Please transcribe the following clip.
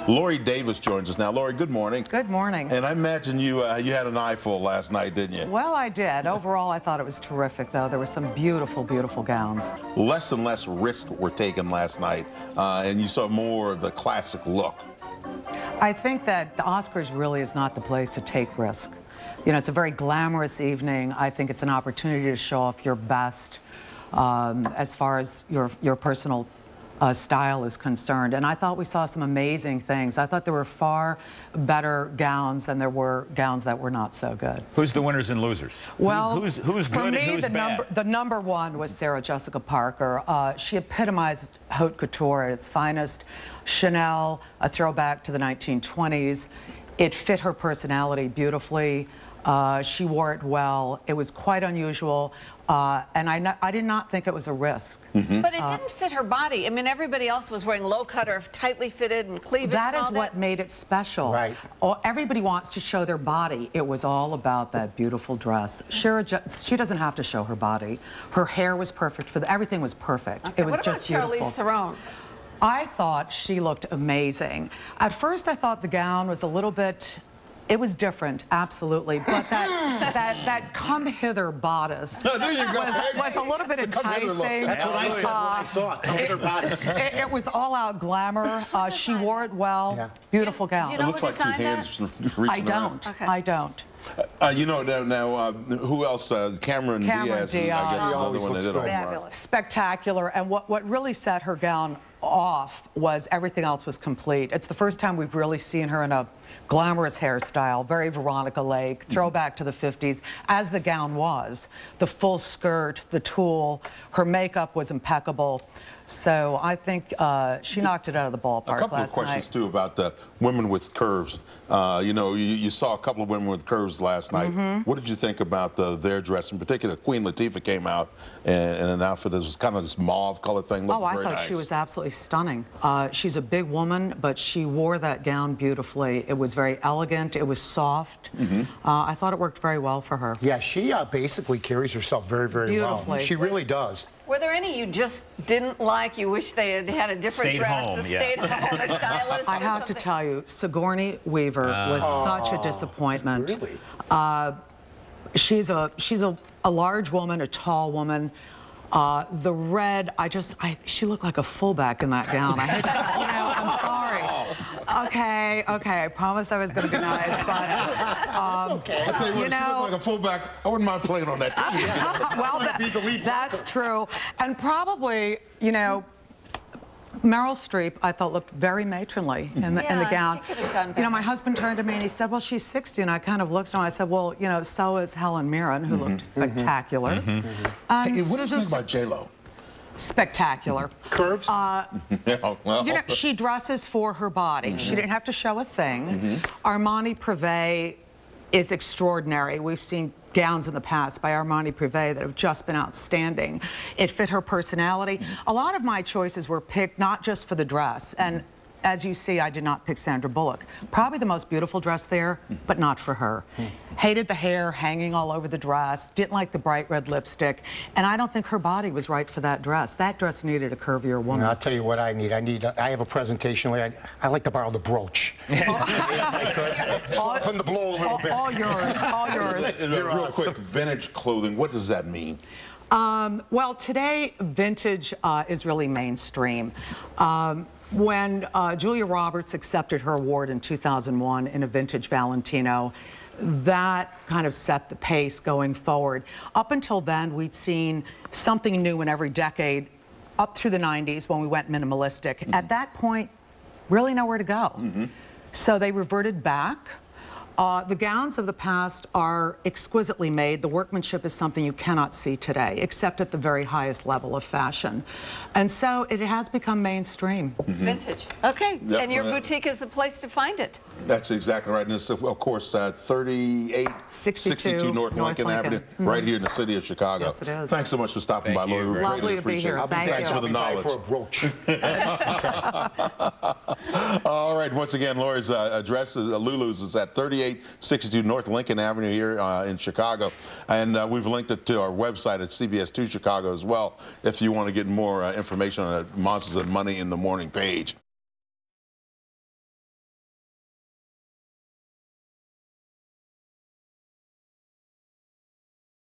Laurie Davis joins us now. Laurie, good morning. Good morning. And I imagine you had an eyeful last night, didn't you? Well, I did. Overall, I thought it was terrific, though. There were some beautiful, beautiful gowns. Less and less risks were taken last night, and you saw more of the classic look. I think that the Oscars really is not the place to take risk. You know, it's a very glamorous evening. I think it's an opportunity to show off your best as far as your personal style is concerned. And I thought we saw some amazing things. I thought there were far better gowns than there were gowns that were not so good. Who's the winners and losers? Well, who's good and who's bad? The number one was Sarah Jessica Parker. She epitomized haute couture at its finest. Chanel, a throwback to the 1920s. It fit her personality beautifully. She wore it well. It was quite unusual, and I did not think it was a risk. Mm-hmm. But it didn't fit her body. I mean, everybody else was wearing low cut or tightly fitted and cleavage. That is what made it special. Right. Everybody wants to show their body. It was all about that beautiful dress. She doesn't have to show her body. Her hair was perfect for everything was perfect. Okay, it was what just about beautiful. Charlize Theron? I thought she looked amazing. At first, I thought the gown was a little bit. It was different, absolutely, but that come hither bodice was a little bit enticing. That's what I saw when I saw it. Come hither bodice. It was all out glamour. She wore it well. Yeah. Beautiful gown. Do you know It looks like two hands reaching I don't. around. Okay. I don't. You know, now who else? Cameron Diaz. I guess is another one that did all right. Spectacular. And what really set her gown off was everything else was complete. It's the first time we've really seen her in a glamorous hairstyle, very Veronica Lake, throwback to the 50s, as the gown was. The full skirt, the tulle, her makeup was impeccable. So I think she knocked it out of the ballpark last night. A couple of questions, too, about the women with curves. You know, you saw a couple of women with curves last night. What did you think about their dress? In particular, Queen Latifah came out in an outfit that was kind of this mauve color thing. Looked very I thought she was absolutely stunning. She's a big woman, but she wore that gown beautifully. It was very elegant. It was soft. I thought it worked very well for her. Yeah, she basically carries herself very, very Beautifully. well. She really does. Were there any you just didn't like? You wish they had a different dress, home, stayed home, a stylist? I have to tell you, Sigourney Weaver was such a disappointment. Really? She's a large woman, a tall woman. The red, she looked like a fullback in that gown. I hate to say, I'm sorry. Okay, I promised I was going to be nice, but okay. I tell you what, if she looked like a fullback, I wouldn't mind playing on that team. well, that's true. And probably, Meryl Streep, I thought, looked very matronly in the gown. She could have done better. My husband turned to me and he said, well, she's 60. And I kind of looked at him. I said, well, so is Helen Mirren, who looked spectacular. Hey, what do you think about J-Lo? Spectacular. Curves? Yeah, well. She dresses for her body. She didn't have to show a thing. Armani Privé is extraordinary. We've seen gowns in the past by Armani Privé that have just been outstanding. It fit her personality. A lot of my choices were picked not just for the dress, and as you see, I did not pick Sandra Bullock. Probably the most beautiful dress there, but not for her. Hated the hair hanging all over the dress, didn't like the bright red lipstick, and I don't think her body was right for that dress. That dress needed a curvier woman. I'll tell you what I need. I have a presentation where I like to borrow the brooch. Soften the blow a little bit. All yours, all yours. Real quick, vintage clothing, what does that mean? Well, today, vintage is really mainstream. When Julia Roberts accepted her award in 2001 in a vintage Valentino, that kind of set the pace going forward. Up until then, we'd seen something new in every decade, up through the 90s when we went minimalistic. At that point, really nowhere to go. So they reverted back. The gowns of the past are exquisitely made. The workmanship is something you cannot see today, except at the very highest level of fashion. And so it has become mainstream. Vintage. Okay. Yep. And your boutique is the place to find it. That's exactly right. And this, of course, 3862 North Lincoln Avenue, right here in the city of Chicago. Yes, it is. Thanks so much for stopping by, Laurie. We Lovely greatly to be appreciate here. it. Thanks for the knowledge. For a brooch. All right. Once again, Laurie's address, Lulu's, is at 3862 North Lincoln Avenue here in Chicago. And we've linked it to our website at CBS2 Chicago as well if you want to get more information on the Monsters of Money in the Morning page.